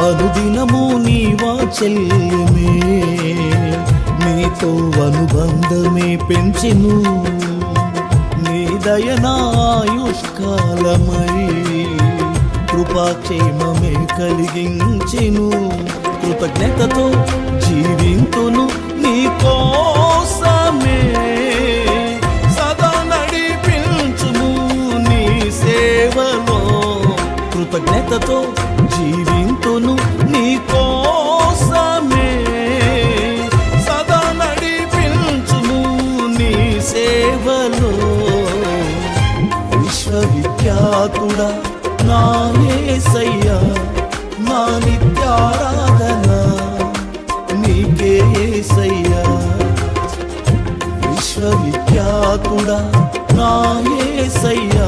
అనుదినము నీ వాత్సల్యమే నీతో అనుబంధమే పెంచెను నీ దయనాయుష్కాలమై కృపాక్షేమమే కలిగించెను కృతజ్ఞతతో జీవింతును నీ కోసమే సదా నడిపించును నీ సేవలో కృతజ్ఞతతో జీవింతును నీ కోసమే సదా నడిపించును నీ సేవలో విశ్వవిఖ్యాతుడా నా యేసయ్యా నా నిత్యారాధన నీకే యేసయ్యా విశ్వవిఖ్యాతుడా నా యేసయ్యా